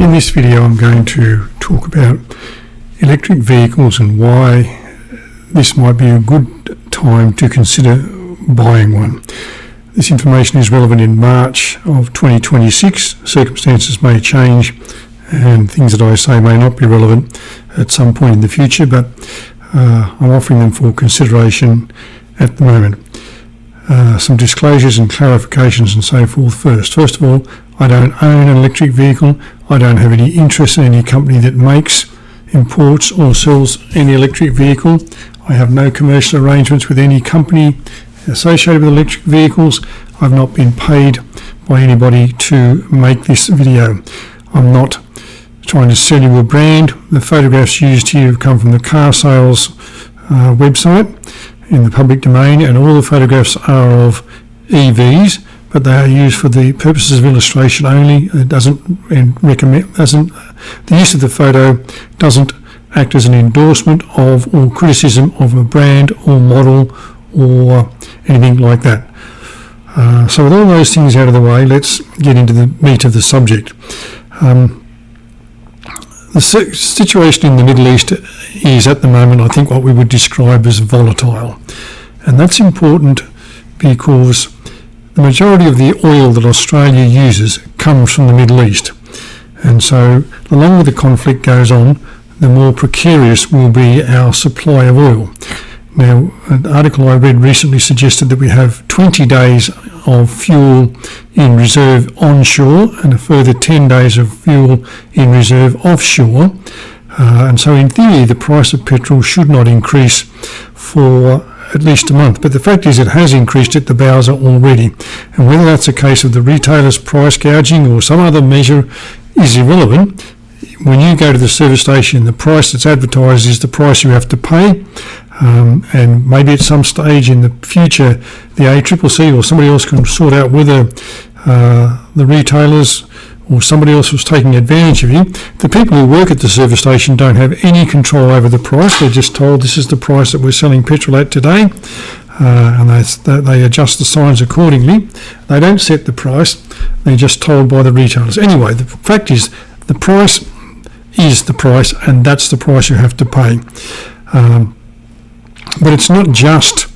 In this video I'm going to talk about electric vehicles and why this might be a good time to consider buying one. This information is relevant in March of 2026. Circumstances may change and things that I say may not be relevant at some point in the future, but I'm offering them for consideration at the moment. Some disclosures and clarifications and so forth first. First of all, I don't own an electric vehicle. I don't have any interest in any company that makes, imports or sells any electric vehicle. I have no commercial arrangements with any company associated with electric vehicles. I've not been paid by anybody to make this video. I'm not trying to sell you a brand. The photographs used here have come from the car sales website in the public domain, and all the photographs are of EVs, but they are used for the purposes of illustration only. It the use of the photo doesn't act as an endorsement of or criticism of a brand or model or anything like that. So with all those things out of the way, let's get into the meat of the subject. The situation in the Middle East is at the moment, I think, what we would describe as volatile. And that's important because the majority of the oil that Australia uses comes from the Middle East. And so the longer the conflict goes on, the more precarious will be our supply of oil. Now, an article I read recently suggested that we have 20 days of fuel in reserve onshore and a further 10 days of fuel in reserve offshore. And so in theory, the price of petrol should not increase for at least a month. But the fact is it has increased at the Bowser already. And whether that's a case of the retailer's price gouging or some other measure is irrelevant. When you go to the service station, the price that's advertised is the price you have to pay. And maybe at some stage in the future, the ACCC or somebody else can sort out whether the retailers or somebody else was taking advantage of you. The people who work at the service station don't have any control over the price. They're just told this is the price that we're selling petrol at today, and they adjust the signs accordingly. They don't set the price. They're just told by the retailers. Anyway, the fact is the price is the price, and that's the price you have to pay. But it's not just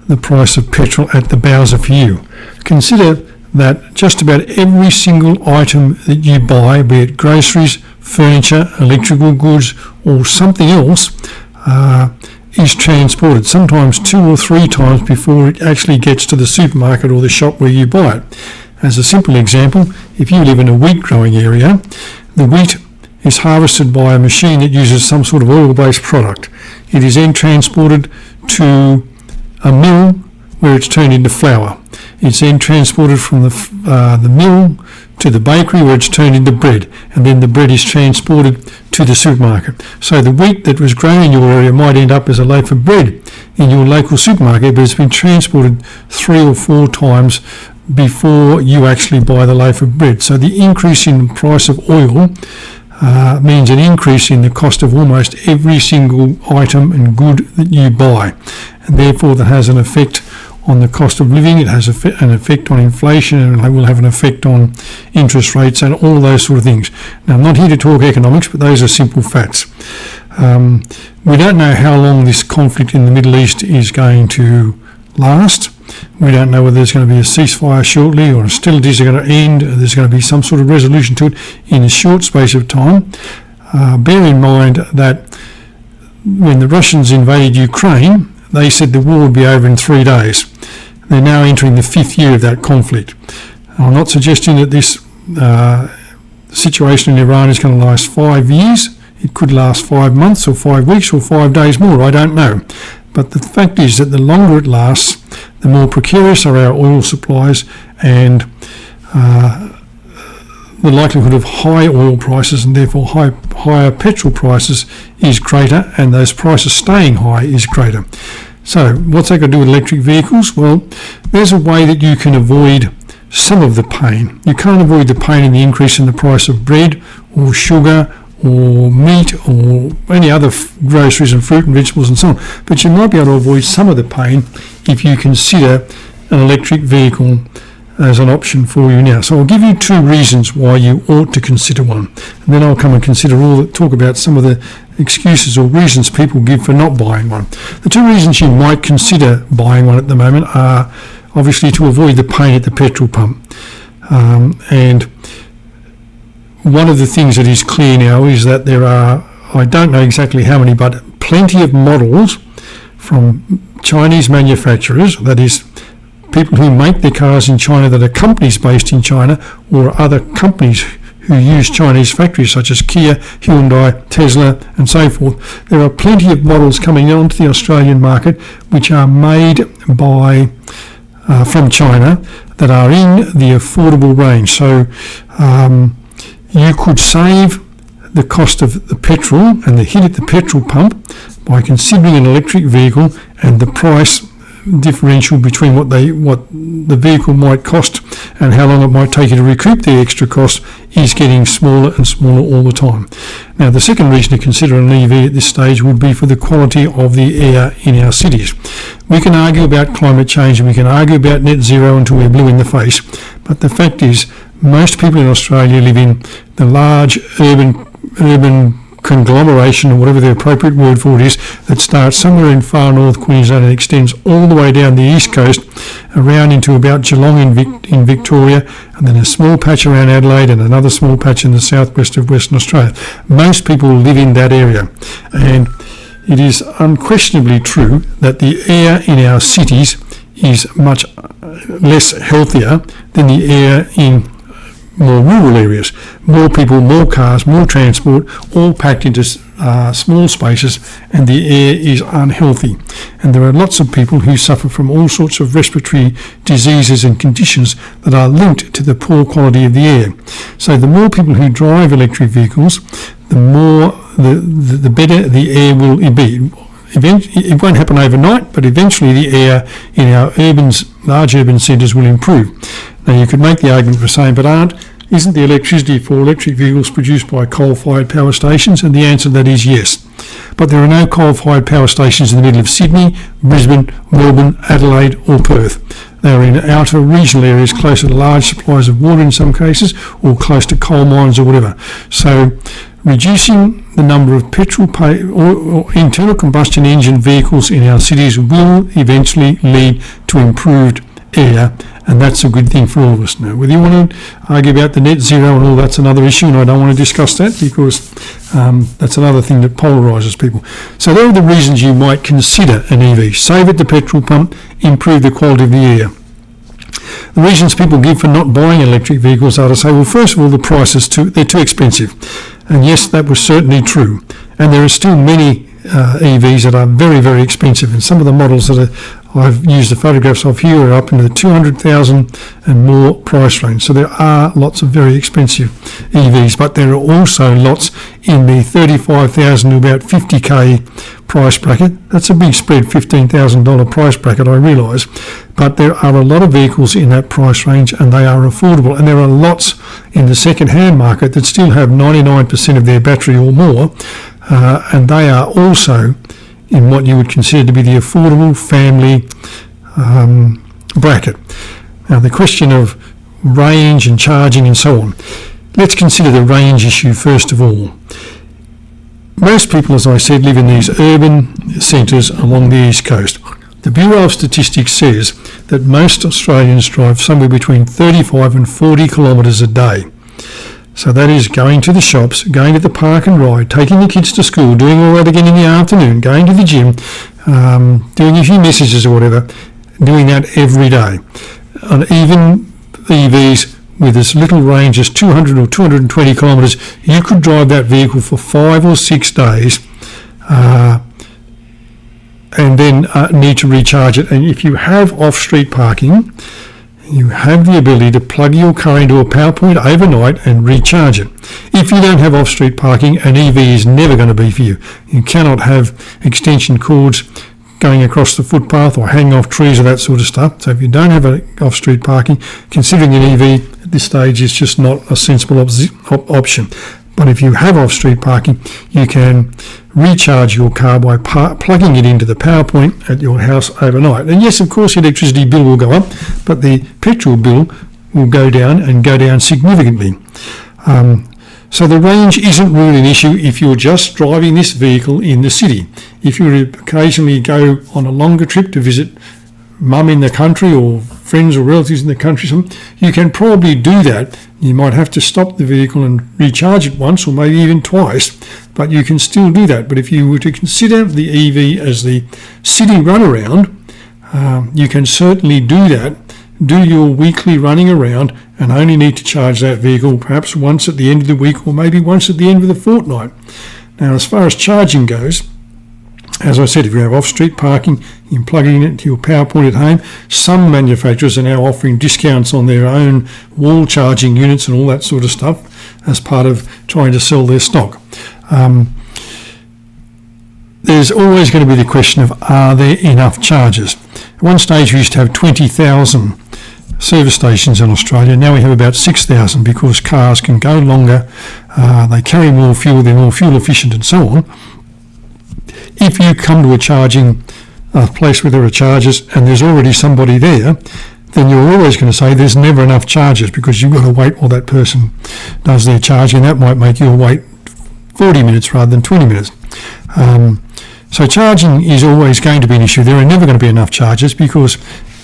the price of petrol at the Bowser for you. Consider that just about every single item that you buy, be it groceries, furniture, electrical goods, or something else, is transported, sometimes 2 or 3 times before it actually gets to the supermarket or the shop where you buy it. As a simple example, if you live in a wheat growing area, the wheat is harvested by a machine that uses some sort of oil-based product. It is then transported to a mill where it's turned into flour. It's then transported from the mill to the bakery where it's turned into bread, and then the bread is transported to the supermarket. So the wheat that was grown in your area might end up as a loaf of bread in your local supermarket, but it's been transported 3 or 4 times before you actually buy the loaf of bread. So the increase in the price of oil means an increase in the cost of almost every single item and good that you buy, and therefore that has an effect on the cost of living. It has an effect on inflation, and it will have an effect on interest rates and all those sort of things. Now, I'm not here to talk economics, but those are simple facts. We don't know how long this conflict in the Middle East is going to last. We don't know whether there's going to be a ceasefire shortly or hostilities are going to end. There's going to be some sort of resolution to it in a short space of time. Bear in mind that when the Russians invaded Ukraine, they said the war would be over in 3 days. They're now entering the 5th year of that conflict. I'm not suggesting that this situation in Iran is going to last 5 years. It could last 5 months or 5 weeks or 5 days more. I don't know. But the fact is that the longer it lasts, the more precarious are our oil supplies, and the likelihood of high oil prices and therefore higher petrol prices is greater, and those prices staying high is greater. So what's that got to do with electric vehicles? Well, there's a way that you can avoid some of the pain. You can't avoid the pain in the increase in the price of bread or sugar or meat or any other groceries and fruit and vegetables and so on. But you might be able to avoid some of the pain if you consider an electric vehicle as an option for you now. So I'll give you 2 reasons why you ought to consider one, and then I'll come and talk about some of the excuses or reasons people give for not buying one. The 2 reasons you might consider buying one at the moment are obviously to avoid the pain at the petrol pump. And one of the things that is clear now is that there are, I don't know exactly how many, but plenty of models from Chinese manufacturers, that is, people who make their cars in China that are companies based in China, or other companies who use Chinese factories such as Kia, Hyundai, Tesla and so forth. There are plenty of models coming onto the Australian market which are made by from China that are in the affordable range. So you could save the cost of the petrol and the hit at the petrol pump by considering an electric vehicle, and the price differential between what the vehicle might cost and how long it might take you to recoup the extra cost is getting smaller and smaller all the time. Now, the second reason to consider an EV at this stage would be for the quality of the air in our cities. We can argue about climate change and we can argue about net zero until we're blue in the face, but the fact is most people in Australia live in the large urban conglomeration, or whatever the appropriate word for it is, that starts somewhere in far north Queensland and extends all the way down the east coast around into about Geelong in Victoria, and then a small patch around Adelaide and another small patch in the southwest of Western Australia. Most people live in that area, and it is unquestionably true that the air in our cities is much less healthier than the air in more rural areas. More people, more cars, more transport, all packed into small spaces, and the air is unhealthy. And there are lots of people who suffer from all sorts of respiratory diseases and conditions that are linked to the poor quality of the air. So the more people who drive electric vehicles, the more the better the air will be. It won't happen overnight, but eventually the air in our large urban centres will improve. Now, you could make the argument for saying, but isn't the electricity for electric vehicles produced by coal-fired power stations? And the answer to that is yes. But there are no coal-fired power stations in the middle of Sydney, Brisbane, Melbourne, Adelaide or Perth. They are in outer regional areas closer to large supplies of water in some cases, or close to coal mines or whatever. So reducing the number of petrol or internal combustion engine vehicles in our cities will eventually lead to improved air, and that's a good thing for all of us. Now, whether you want to argue about the net zero and all, that's another issue, and I don't want to discuss that because that's another thing that polarises people. So there are the reasons you might consider an EV. Save at the petrol pump, improve the quality of the air. The reasons people give for not buying electric vehicles are to say, well, first of all, the prices they're too expensive. And yes, that was certainly true. And there are still many EVs that are very, very expensive, and some of the models that I've used the photographs of here are up into the 200,000 and more price range. So there are lots of very expensive EVs, but there are also lots in the 35,000 to about 50k price bracket. That's a big spread, $15,000 price bracket, I realise, but there are a lot of vehicles in that price range and they are affordable, and there are lots in the second-hand market that still have 99% of their battery or more, and they are also in what you would consider to be the affordable family bracket. Now, the question of range and charging and so on. Let's consider the range issue first of all. Most people, as I said, live in these urban centres along the east coast. The Bureau of Statistics says that most Australians drive somewhere between 35 and 40 kilometres a day. So that is going to the shops, going to the park and ride, taking the kids to school, doing all that again in the afternoon, going to the gym, doing a few messages or whatever, doing that every day. And even EVs with as little range as 200 or 220 kilometres, you could drive that vehicle for 5 or 6 days and then need to recharge it. And if you have off-street parking, you have the ability to plug your car into a power point overnight and recharge it. If you don't have off-street parking, an EV is never going to be for you. You cannot have extension cords going across the footpath or hanging off trees or that sort of stuff. So if you don't have off-street parking, considering an EV at this stage is just not a sensible option. But if you have off-street parking, you can recharge your car by plugging it into the power point at your house overnight. And yes, of course, the electricity bill will go up, but the petrol bill will go down and go down significantly. So the range isn't really an issue if you're just driving this vehicle in the city. If you occasionally go on a longer trip to visit mum in the country or friends or relatives in the country, you can probably do that. You might have to stop the vehicle and recharge it once or maybe even twice, but you can still do that. But if you were to consider the EV as the city runaround, you can certainly do that. Do your weekly running around and only need to charge that vehicle perhaps once at the end of the week or maybe once at the end of the fortnight. Now, as far as charging goes, as I said, if you have off-street parking, you can plug it into your power point at home. Some manufacturers are now offering discounts on their own wall charging units and all that sort of stuff as part of trying to sell their stock. There's always going to be the question of, are there enough chargers? At one stage we used to have 20,000 service stations in Australia. Now we have about 6,000 because cars can go longer, they carry more fuel, they're more fuel efficient and so on. If you come to a charging place where there are chargers and there's already somebody there, then you're always going to say there's never enough chargers because you've got to wait while that person does their charging. That might make you wait 40 minutes rather than 20 minutes. So charging is always going to be an issue. There are never going to be enough chargers because,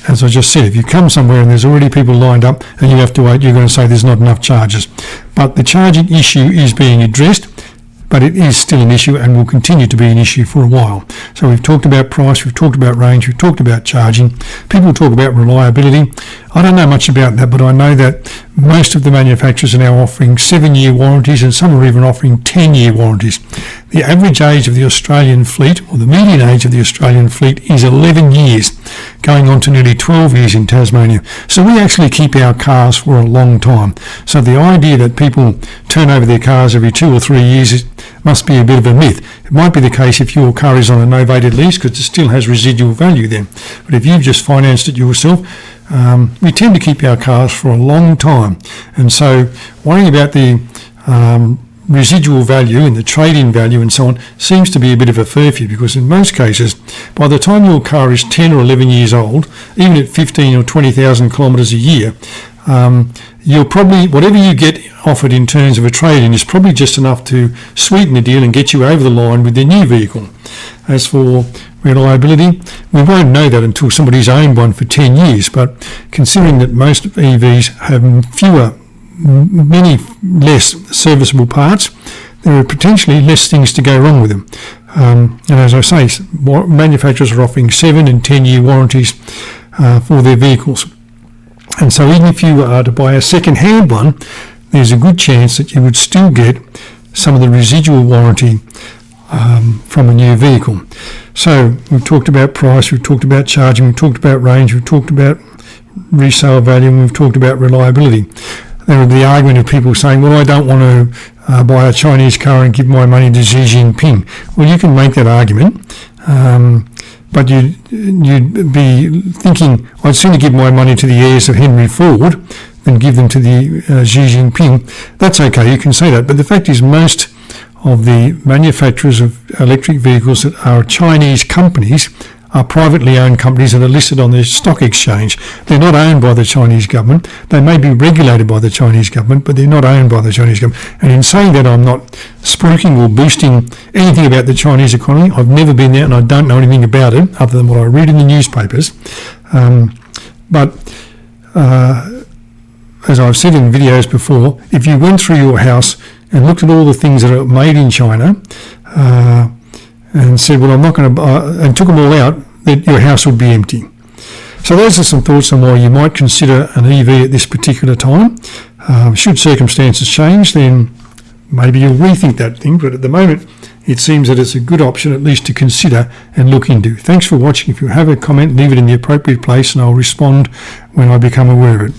as I just said, if you come somewhere and there's already people lined up and you have to wait, you're going to say there's not enough chargers. But the charging issue is being addressed, but it is still an issue and will continue to be an issue for a while. So we've talked about price, we've talked about range, we've talked about charging. People talk about reliability. I don't know much about that, but I know that most of the manufacturers are now offering 7-year warranties and some are even offering 10-year warranties. The average age of the Australian fleet, or the median age of the Australian fleet, is 11 years, going on to nearly 12 years in Tasmania. So we actually keep our cars for a long time. So the idea that people turn over their cars every 2 or 3 years must be a bit of a myth. It might be the case if your car is on a novated lease because it still has residual value then. But if you've just financed it yourself, we tend to keep our cars for a long time. And so worrying about the residual value and the trade-in value and so on seems to be a bit of a furphy because in most cases, by the time your car is 10 or 11 years old, even at 15 or 20,000 kilometres a year, you'll probably, whatever you get offered in terms of a trade-in is probably just enough to sweeten the deal and get you over the line with the new vehicle. As for reliability, we won't know that until somebody's owned one for 10 years, but considering that most EVs have many less serviceable parts, there are potentially less things to go wrong with them. And as I say, manufacturers are offering 7 and 10-year warranties for their vehicles. And so even if you were to buy a second-hand one, there's a good chance that you would still get some of the residual warranty from a new vehicle. So we've talked about price, we've talked about charging, we've talked about range, we've talked about resale value, and we've talked about reliability. There would be the argument of people saying, well, I don't want to buy a Chinese car and give my money to Xi Jinping. Well, you can make that argument, but you'd be thinking, I'd sooner give my money to the heirs of Henry Ford than give them to the Xi Jinping. That's okay, you can say that, but the fact is most of the manufacturers of electric vehicles that are Chinese companies are privately owned companies that are listed on the stock exchange. They're not owned by the Chinese government. They may be regulated by the Chinese government, but they're not owned by the Chinese government. And in saying that, I'm not spruiking or boosting anything about the Chinese economy. I've never been there and I don't know anything about it other than what I read in the newspapers. But as I've said in videos before, if you went through your house and looked at all the things that are made in China, and said, well, I'm not going to buy, and took them all out, then your house would be empty. So those are some thoughts on why you might consider an EV at this particular time. Should circumstances change, then maybe you'll rethink that thing, but at the moment, it seems that it's a good option at least to consider and look into. Thanks for watching. If you have a comment, leave it in the appropriate place and I'll respond when I become aware of it.